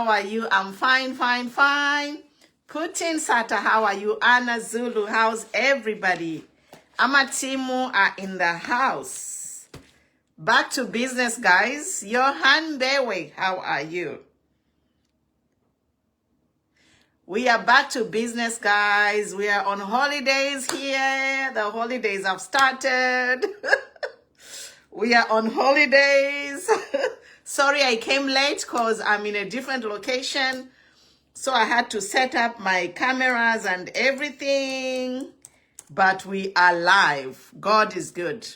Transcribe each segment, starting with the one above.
How are you? I'm fine, fine, fine. Putin Sata, how are you? Anna Zulu, how's everybody? Amatimu are in the house. Back to business, guys. Johan Bewe, how are you? We are back to business, guys. We are on holidays here. The holidays have started. We are on holidays. Sorry, I came late because I'm in a different location. So I had to set up my cameras and everything. But we are live. God is good.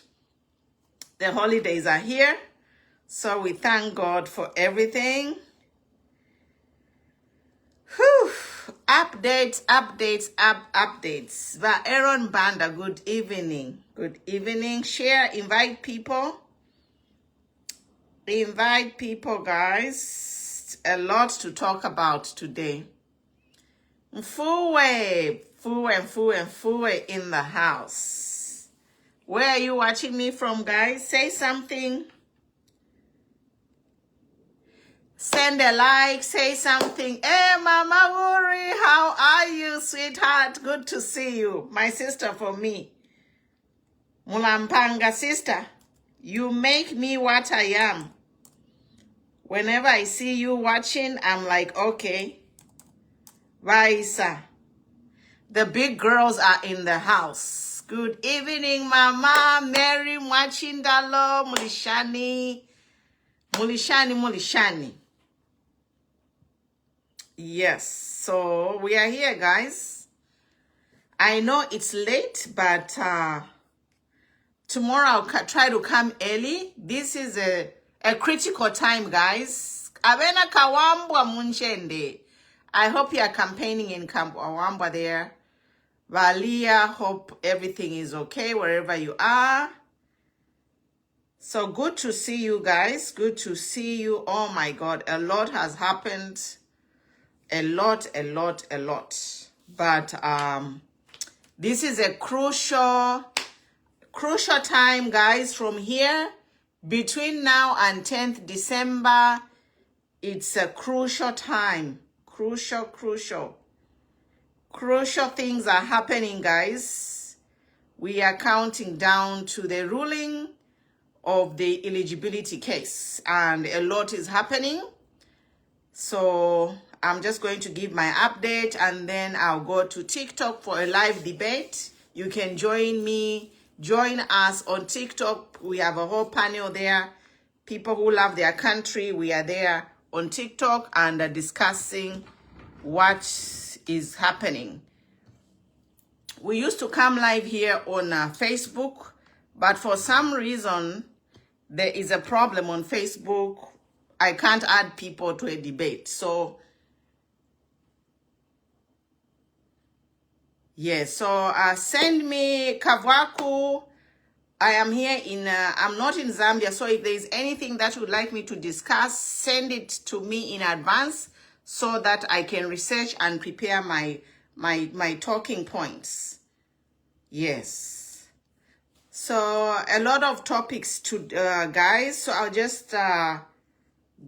The holidays are here. So we thank God for everything. Whew. Updates. But Aaron Banda, good evening. Good evening. Share, invite people. Invite people, guys. A lot to talk about today. Mfuwe in the house. Where are you watching me from, guys? Say something. Send a like, say something. Hey, Mama Wuri, how are you, sweetheart? Good to see you. My sister for me. Mulampanga sister, you make me what I am. Whenever I see you watching, I'm like, okay. Vaisa. The big girls are in the house. Good evening, Mama. Mary Mwachindalo, Mulishani. Yes, so we are here, guys. I know it's late, but tomorrow I'll try to come early. This is a critical time, guys. Avena Kawambwa Munchende. I hope you are campaigning in Kawambwa there. Valia, hope everything is okay wherever you are. So good to see you guys. Good to see you. Oh my God, a lot has happened. A lot. But this is a crucial time, guys. From here, between now and 10th December, it's a crucial time. Crucial things are happening, guys. We are counting down to the ruling of the eligibility case, and a lot is happening. So I'm just going to give my update, and then I'll go to TikTok for a live debate. You can join us on TikTok. We have a whole panel there. People who love their country, we are there on TikTok and are discussing what is happening. We used to come live here on Facebook, but for some reason, there is a problem on Facebook. I can't add people to a debate. So, yes, so send me Kavwaku. I am here I'm not in Zambia, so if there's anything that you would like me to discuss, send it to me in advance so that I can research and prepare my talking points. Yes. So, a lot of topics to guys, so I'll just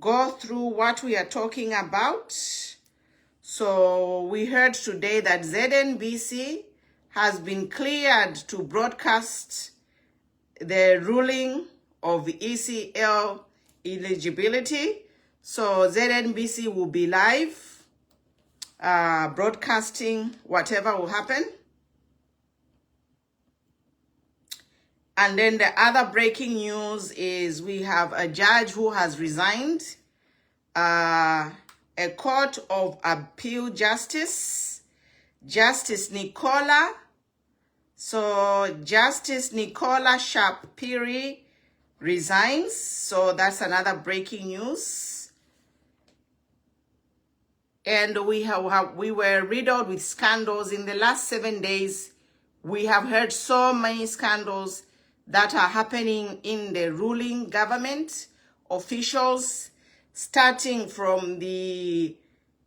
go through what we are talking about. So we heard today that ZNBC has been cleared to broadcast the ruling of the ECL eligibility. So ZNBC will be live broadcasting whatever will happen. And then the other breaking news is we have a judge who has resigned, a court of appeal Justice Nicola. So Justice Nicola Sharp-Piri resigns. So that's another breaking news. And we were riddled with scandals in the last 7 days. We have heard so many scandals that are happening in the ruling government officials, starting from the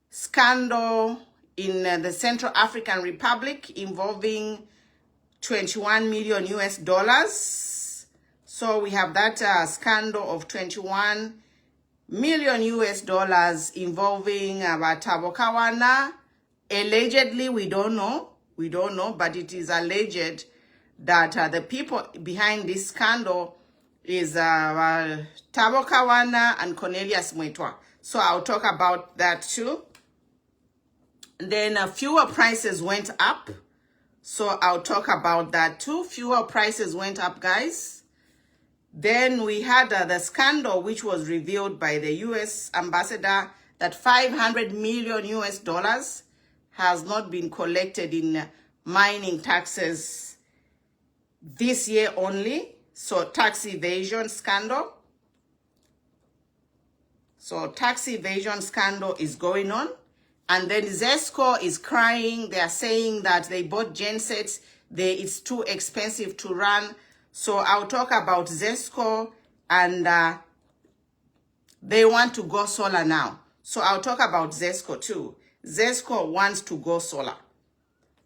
scandal in the Central African Republic involving $21 million US. So we have that scandal of 21 million US dollars involving Tabokawana. Allegedly, we don't know, but it is alleged that the people behind this scandal is Tabokawana and Cornelius Mwetwa. So I'll talk about that too. Then fuel prices went up. So I'll talk about that too. Fuel prices went up, guys. Then we had the scandal which was revealed by the US ambassador that 500 million US dollars has not been collected in mining taxes this year only. So tax evasion scandal. So tax evasion scandal is going on. And then Zesco is crying. They are saying that they bought gensets. It's too expensive to run. So I'll talk about Zesco, and they want to go solar now. So I'll talk about Zesco too. Zesco wants to go solar.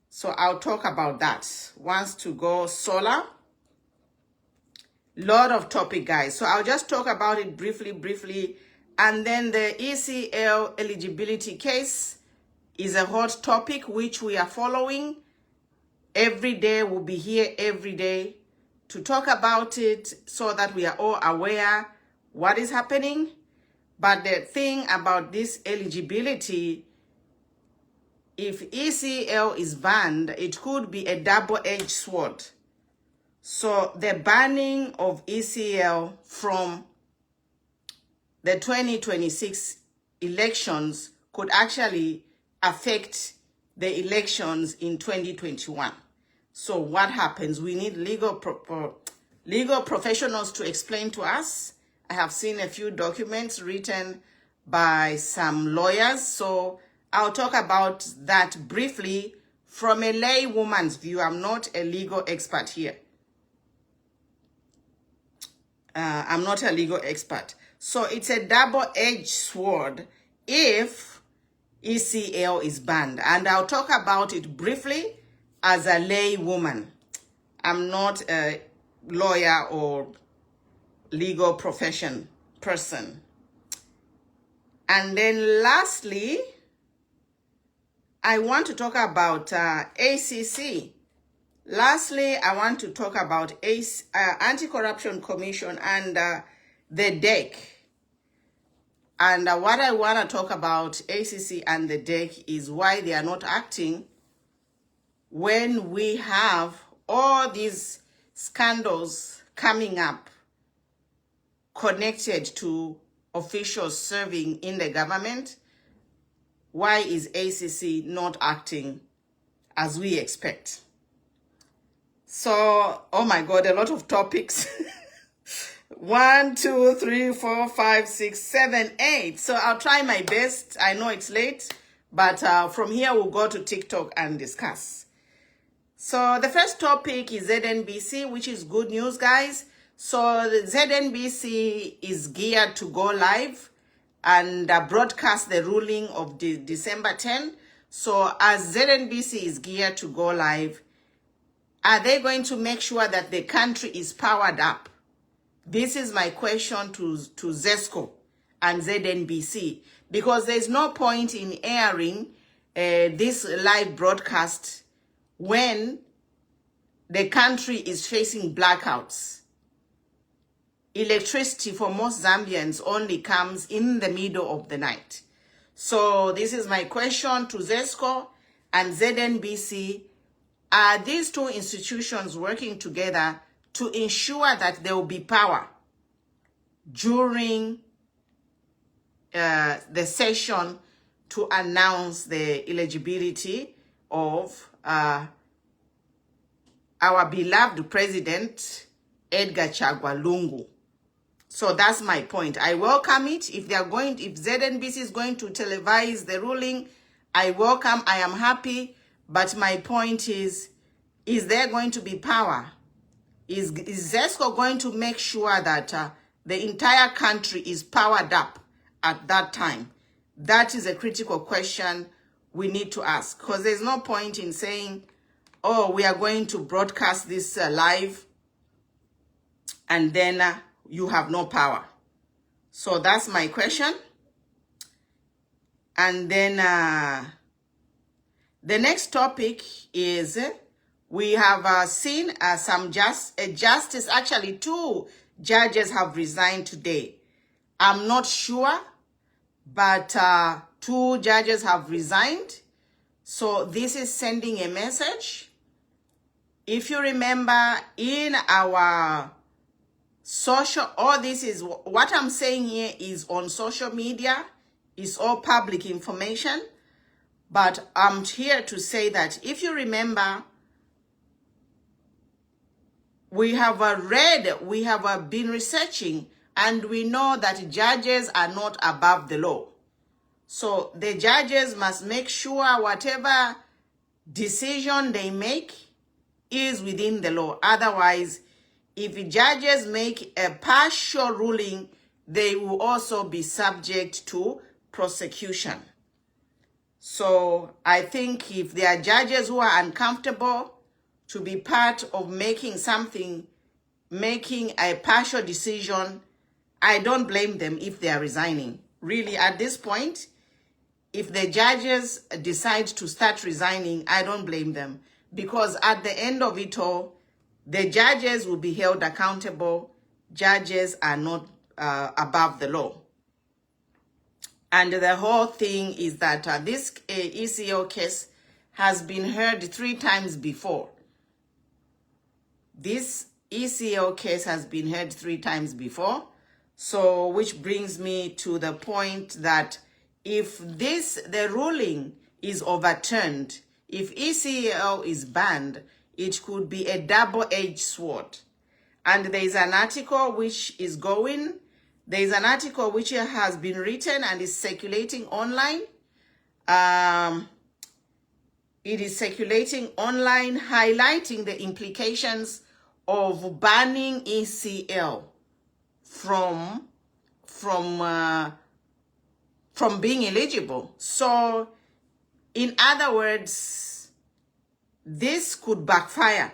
So I'll talk about that. Wants to go solar. Lot of topic, guys. So I'll just talk about it briefly. And then the ECL eligibility case is a hot topic which we are following. Every day, we'll be here every day to talk about it so that we are all aware what is happening. But the thing about this eligibility, if ECL is banned, it could be a double-edged sword. So the banning of ECL from the 2026 elections could actually affect the elections in 2021. So what happens? We need legal professionals to explain to us. I have seen a few documents written by some lawyers. So I'll talk about that briefly from a laywoman's view. I'm not a legal expert here. I'm not a legal expert. So it's a double-edged sword if ECL is banned. And I'll talk about it briefly as a laywoman. I'm not a lawyer or legal profession person. And then lastly, I want to talk about ACC. Lastly, I want to talk about Anti-Corruption Commission and the DEC. And what I want to talk about ACC and the DEC is why they are not acting when we have all these scandals coming up connected to officials serving in the government. Why is ACC not acting as we expect? So, oh my God, a lot of topics. 1, 2, 3, 4, 5, 6, 7, 8. So I'll try my best. I know it's late, but from here we'll go to TikTok and discuss. So the first topic is ZNBC, which is good news, guys. So the ZNBC is geared to go live and broadcast the ruling of December 10. So as ZNBC is geared to go live, are they going to make sure that the country is powered up? This is my question to Zesco and ZNBC, because there's no point in airing this live broadcast when the country is facing blackouts. Electricity for most Zambians only comes in the middle of the night. So this is my question to Zesco and ZNBC. Are these two institutions working together to ensure that there will be power during the session to announce the eligibility of our beloved president, Edgar Chagwa Lungu? So that's my point. I welcome it. If ZNBC is going to televise the ruling, I welcome, I am happy. But my point is there going to be power? Is Zesco going to make sure that the entire country is powered up at that time? That is a critical question we need to ask, because there's no point in saying, oh, we are going to broadcast this live and then you have no power. So that's my question. And then the next topic is we have seen some justice, actually 2 judges have resigned today. I'm not sure, but 2 judges have resigned. So this is sending a message. If you remember in our social, all this is, what I'm saying here is on social media. It's all public information. But I'm here to say that if you remember, we have been researching, and we know that judges are not above the law. So the judges must make sure whatever decision they make is within the law. Otherwise, if the judges make a partial ruling, they will also be subject to prosecution. So I think if there are judges who are uncomfortable to be part of making a partial decision, I don't blame them if they are resigning. Really, at this point, if the judges decide to start resigning, I don't blame them. Because at the end of it all, the judges will be held accountable. Judges are not above the law. And the whole thing is that this ECO case has been heard 3 times before. This ECO case has been heard 3 times before. So, which brings me to the point that if the ruling is overturned, if ECO is banned, it could be a double-edged sword. And there is an article which is going. There is an article which has been written and is circulating online. It is circulating online, highlighting the implications of banning ECL from being eligible. So, in other words, this could backfire.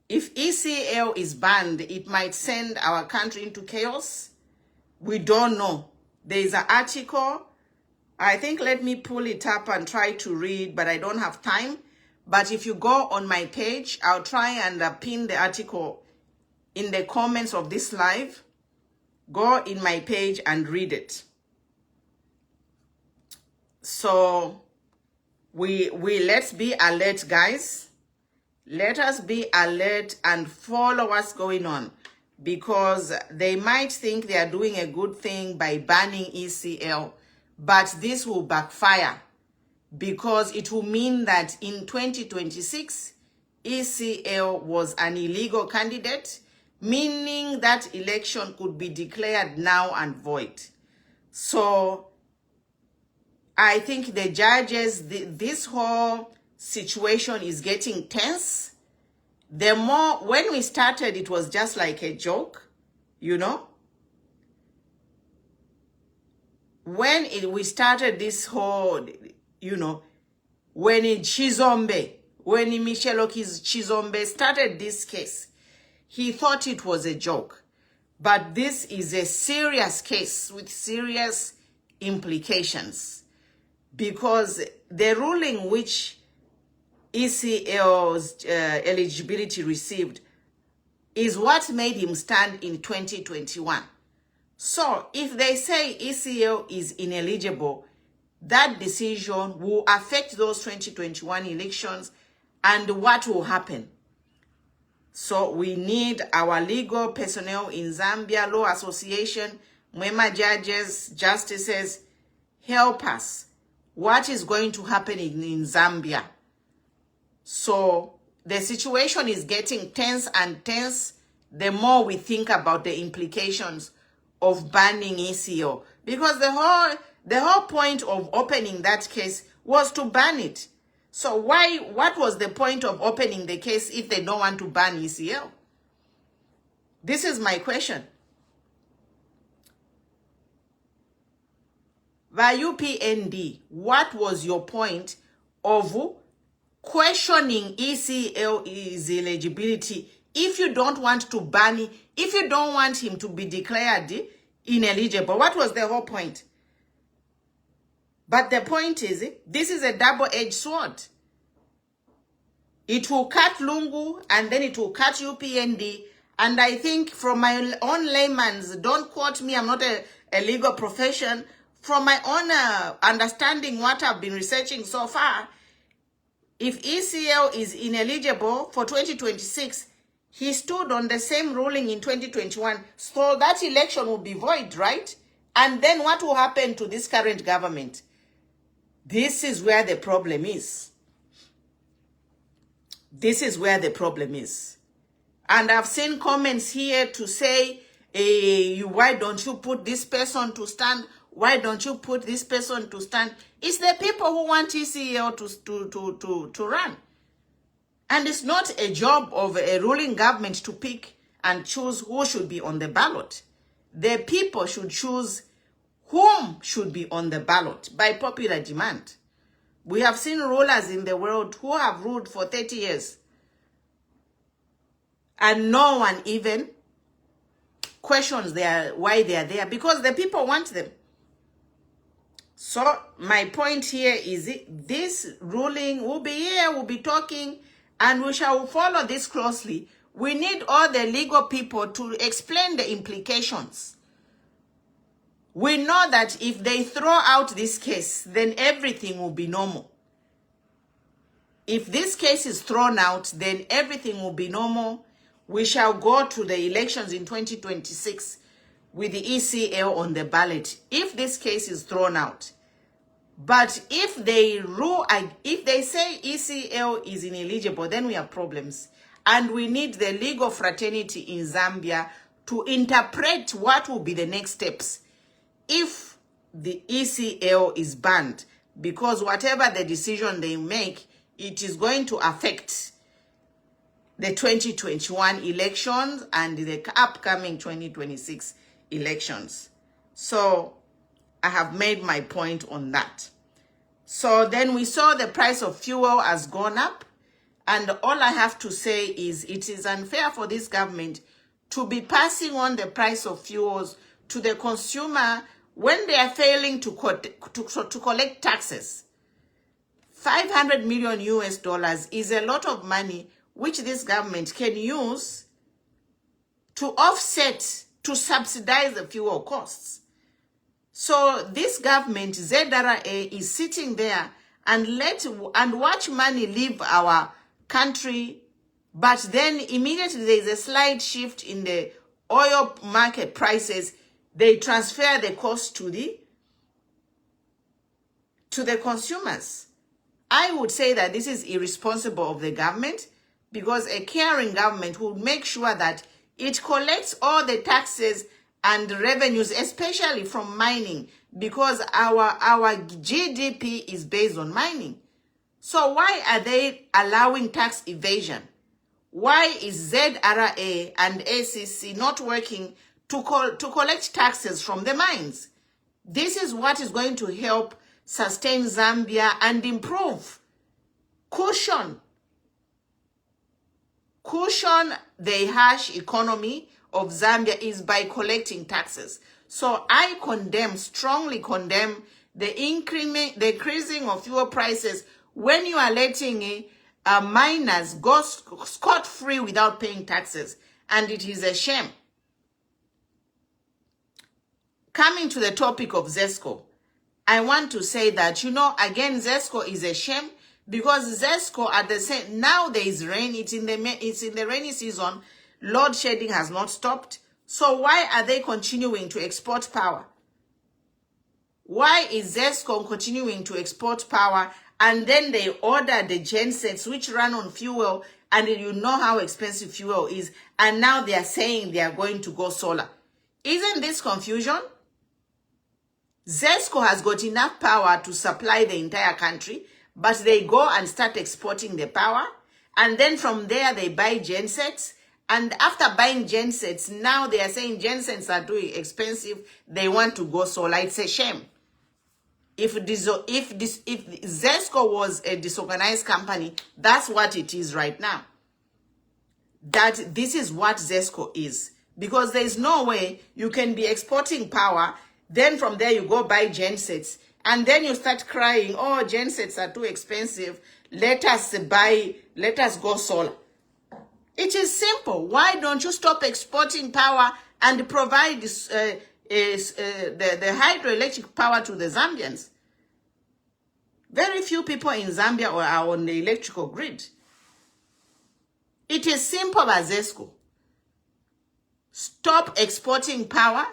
If ECL is banned, it might send our country into chaos. We don't know. There is an article. I think let me pull it up and try to read, but I don't have time. But if you go on my page, I'll try and pin the article in the comments of this live. Go in my page and read it. So let's be alert, guys. Let us be alert and follow what's going on, because they might think they are doing a good thing by banning ECL, but this will backfire, because it will mean that in 2026, ECL was an illegal candidate, meaning that election could be declared null and void. So I think the judges, this whole situation is getting tense. The more, when we started, it was just like a joke, you know. When we started this whole, you know, when Michel Chizombe started this case, he thought it was a joke. But this is a serious case with serious implications, because the ruling which ECL's eligibility received is what made him stand in 2021. So if they say ECL is ineligible, that decision will affect those 2021 elections, and what will happen? So we need our legal personnel in Zambia, Law Association, Mwema judges, justices, help us. What is going to happen in Zambia? So the situation is getting tense and tense the more we think about the implications of banning ECO. Because the whole point of opening that case was to ban it. So what was the point of opening the case if they don't want to ban ECL? This is my question. VayuPND, what was your point of questioning ECL's eligibility if you don't want to ban it, if you don't want him to be declared ineligible. What was the whole point? But the point is, this is a double-edged sword. It will cut Lungu and then it will cut UPND. And I think from my own layman's, don't quote me, I'm not a legal profession. From my own understanding, what I've been researching so far, if ECL is ineligible for 2026, he stood on the same ruling in 2021. So that election will be void, right? And then what will happen to this current government? This is where the problem is. This is where the problem is. And I've seen comments here to say, why don't you put this person to stand? Why don't you put this person to stand? It's the people who want ECL to run. And it's not a job of a ruling government to pick and choose who should be on the ballot. The people should choose whom should be on the ballot by popular demand. We have seen rulers in the world who have ruled for 30 years. And no one even questions why they are there, because the people want them. So my point here is this ruling will be here, we'll be talking, and we shall follow this closely. We need all the legal people to explain the implications. We know that if they throw out this case, then everything will be normal. If this case is thrown out, then everything will be normal. We shall go to the elections in 2026 with the ECL on the ballot, if this case is thrown out. But if they say ECL is ineligible, then we have problems. And we need the legal fraternity in Zambia to interpret what will be the next steps if the ECL is banned. Because whatever the decision they make, it is going to affect the 2021 elections and the upcoming 2026 elections. So I have made my point on that. So then we saw the price of fuel has gone up. And all I have to say is it is unfair for this government to be passing on the price of fuels to the consumer when they are failing to collect taxes. 500 million US dollars is a lot of money which this government can use to offset, to subsidize the fuel costs. So this government, ZRA, is sitting there and watch money leave our country, but then immediately there is a slight shift in the oil market prices. They transfer the cost to the consumers. I would say that this is irresponsible of the government, because a caring government will make sure that it collects all the taxes and revenues, especially from mining, because our GDP is based on mining. So why are they allowing tax evasion? Why is ZRA and ACC not working to collect taxes from the mines? This is what is going to help sustain Zambia and improve, cushion the harsh economy of Zambia is by collecting taxes. So I strongly condemn the increasing of fuel prices when you are letting miners go scot-free without paying taxes. And it is a shame. Coming to the topic of Zesco, I want to say that, again, Zesco is a shame, because Zesco at the same, now there is rain, it's in the rainy season, load shedding has not stopped. So why are they continuing to export power? Why is Zesco continuing to export power, and then they order the gensets which run on fuel, and you know how expensive fuel is, and now they are saying they are going to go solar? Isn't this confusion? Zesco has got enough power to supply the entire country, but they go and start exporting the power, and then from there they buy gensets, and after buying gensets, now they are saying gensets are too expensive, they want to go solar. It's a shame. If Zesco was a disorganized company, that's what it is right now. That this is what Zesco is. because there is no way you can be exporting power, then from there you go buy gensets, and then you start crying, oh, gensets are too expensive, let us go solar. It is simple. Why don't you stop exporting power and provide the hydroelectric power to the Zambians? Very few people in Zambia are on the electrical grid. It is simple as Zesco. Stop exporting power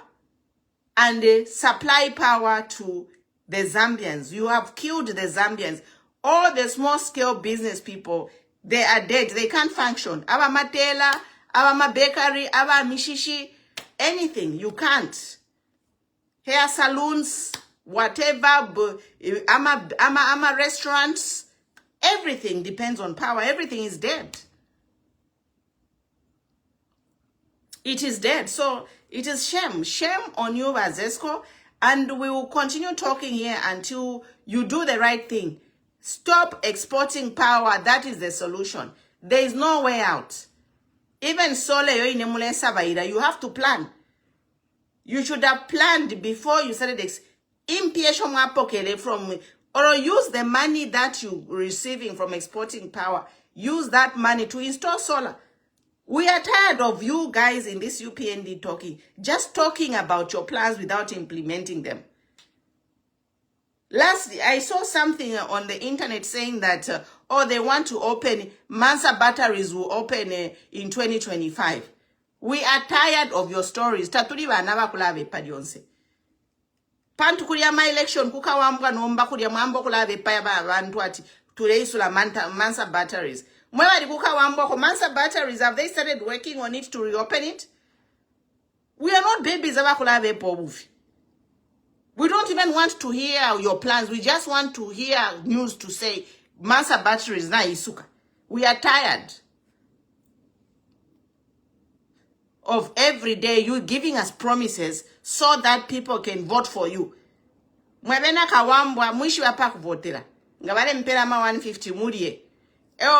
and supply power to the Zambians. You have killed the Zambians. All the small-scale business people, they are dead. They can't function. Aba matela, aba ma bakery, aba mishishi, anything. You can't. Hair salons, whatever, ama restaurants, everything depends on power. Everything is dead. It is dead. So it is shame. Shame on you, Zesco. And we will continue talking here until you do the right thing. Stop exporting power. That is the solution. There is no way out. Even Sole, you have to plan. You should have planned before you started from, or use the money that you're receiving from exporting power. Use that money to install solar. We are tired of you guys in this UPND just talking about your plans without implementing them. Lastly, I saw something on the internet saying that, they want to open, Mansa batteries will open in 2025. We are tired of your stories. Tatuli vanava kulave padionse. Pantu kulia ma election kuka wambwa nomba kulia mambo kulave paya bantu ati tuleisula Mansa batteries. Mwewadi kuka wambwa ko Mansa batteries, have they started working on it to reopen it? We are not babies ava kulave pobufi. We don't even want to hear your plans. We just want to hear news to say Mansa batteries na isuka. We are tired of every day you giving us promises so that people can vote for you. Mwebena kawambwa mwishi wapa kuvotera. Ngabale mpela ma 150 mulie.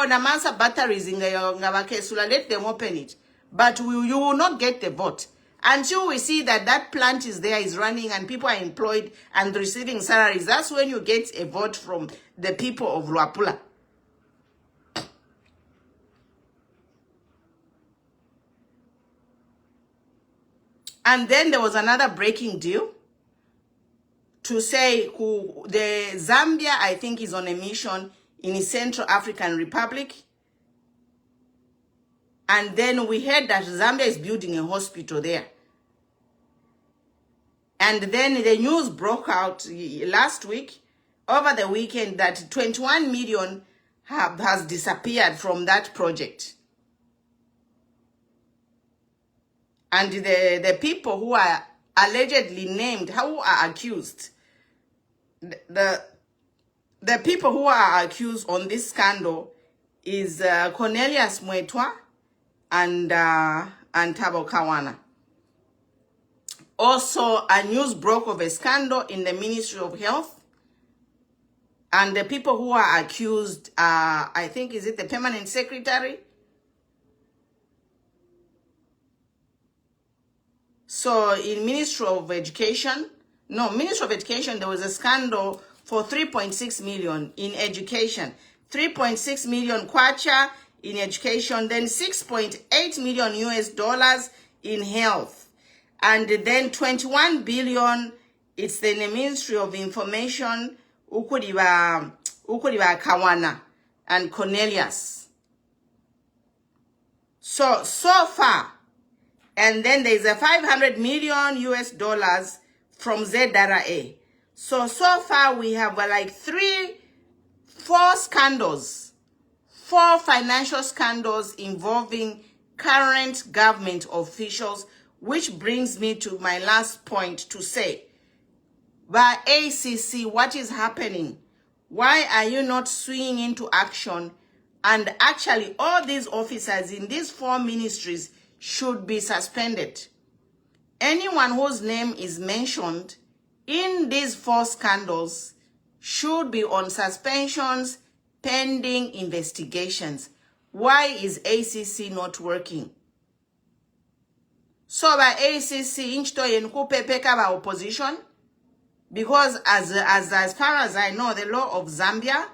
Na Mansa batteries ngabakesula, let them open it. But you will not get the vote. Until we see that that plant is there, is running, and people are employed and receiving salaries, that's when you get a vote from the people of Luapula. And then there was another breaking deal to say the Zambia, I think, is on a mission in the Central African Republic. And then we heard that Zambia is building a hospital there. And then the news broke out last week, over the weekend, that 21 million has disappeared from that project. And the people who are allegedly named, who are accused, the people who are accused on this scandal is Cornelius Mwetwa and Thabo Kawana. Also, a news broke of a scandal in the Ministry of Health. And the people who are accused are, I think, is it the permanent secretary? So in Ministry of Education, there was a scandal for 3.6 million in education. 3.6 million kwacha in education, then 6.8 million US dollars in health. And then 21 billion, it's in the Ministry of Information, Ukudiba Kawana and Cornelius. So far, and then there's a 500 million US dollars from ZRA. So far we have like 4 scandals, 4 financial scandals involving current government officials, which brings me to my last point to say, by ACC, what is happening? Why are you not swinging into action? And actually, all these officers in these 4 ministries should be suspended. Anyone whose name is mentioned in these 4 scandals should be on suspensions pending investigations. Why is ACC not working? So by ACC inchto yenkupepeka by opposition, because as far as I know, the law of Zambia,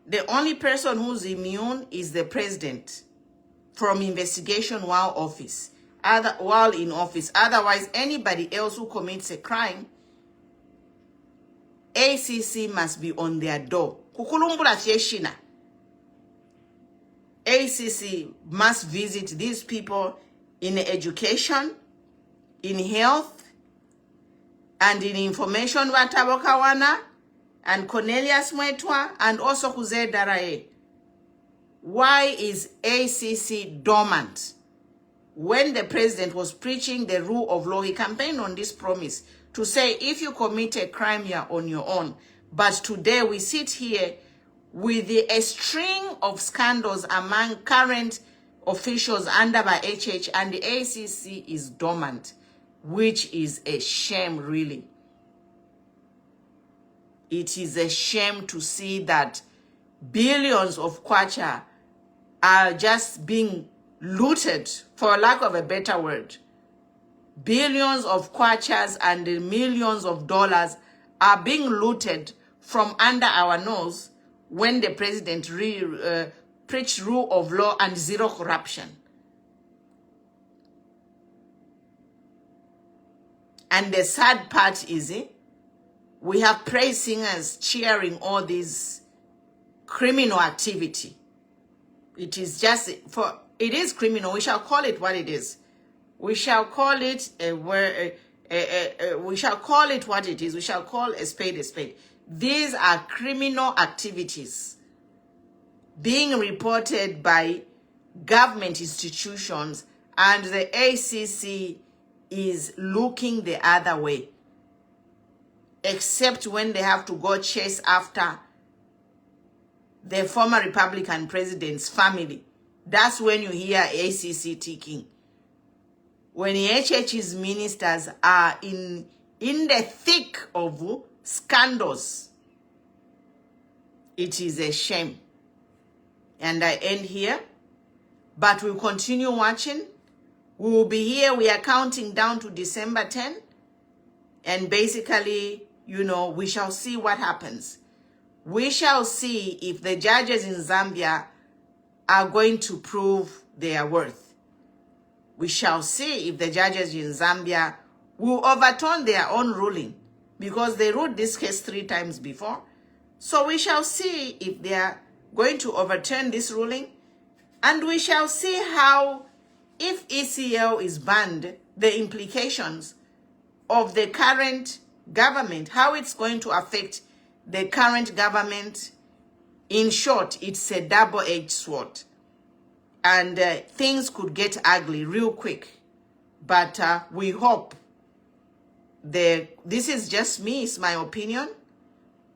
the only person who's immune is the president from investigation while in office. Otherwise, anybody else who commits a crime, ACC must be on their door. Kukulumbula Fieshina. ACC must visit these people in education, in health, and in information watabokawana, and Cornelius Mwetwa, and also Kuze Darae. Why is ACC dormant? When the president was preaching the rule of law, he campaigned on this promise to say, if you commit a crime, you're on your own. But today we sit here with a string of scandals among current officials under by HH, and the ACC is dormant, which is a shame, really. It is a shame to see that billions of kwacha are just being looted, for lack of a better word. Billions of kwachas and millions of dollars are being looted from under our nose when the president preached rule of law and zero corruption. And the sad part is, we have praise singers cheering all this criminal activity. It is just, it is criminal. We shall call it what it is. We shall call it we shall call it what it is. We shall call a spade a spade. These are criminal activities being reported by government institutions, and the ACC is looking the other way, except when they have to go chase after the former Republican president's family. That's when you hear ACC ticking. When HH's ministers are in the thick of scandals, it is a shame. And I end here, but we'll continue watching. We will be here. We are counting down to December 10. And basically, you know, we shall see what happens. We shall see if the judges in Zambia are going to prove their worth. We shall see if the judges in Zambia will overturn their own ruling, because they ruled this case 3 times before. So we shall see if they are going to overturn this ruling, and we shall see how, if ECL is banned, the implications of the current government, how it's going to affect the current government. In short, it's a double-edged sword. And things could get ugly real quick. But we hope this is just me, it's my opinion.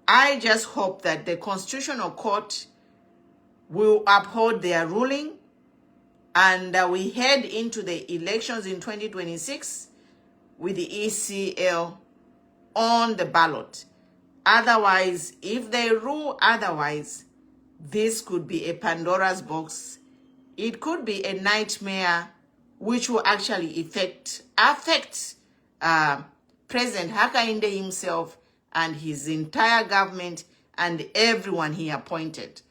I just hope that the Constitutional Court will uphold their ruling, and we head into the elections in 2026 with the ECL on the ballot. Otherwise, if they rule otherwise, this could be a Pandora's box. It could be a nightmare which will actually affect President Hakainde himself and his entire government and everyone he appointed.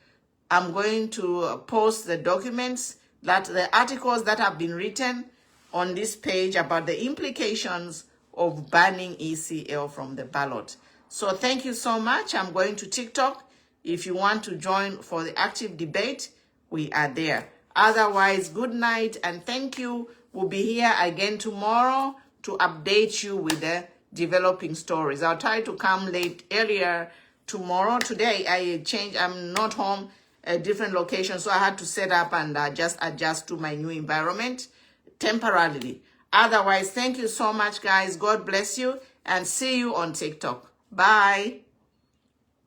I'm going to post the documents, the articles that have been written on this page about the implications of banning ECL from the ballot. So thank you so much. I'm going to TikTok. If you want to join for the active debate, we are there. Otherwise, good night and thank you. We'll be here again tomorrow to update you with the developing stories. I'll try to come earlier tomorrow. Today, I'm not home, a different location, so I had to set up and just adjust to my new environment temporarily. Otherwise, thank you so much, guys. God bless you, and see you on TikTok. Bye.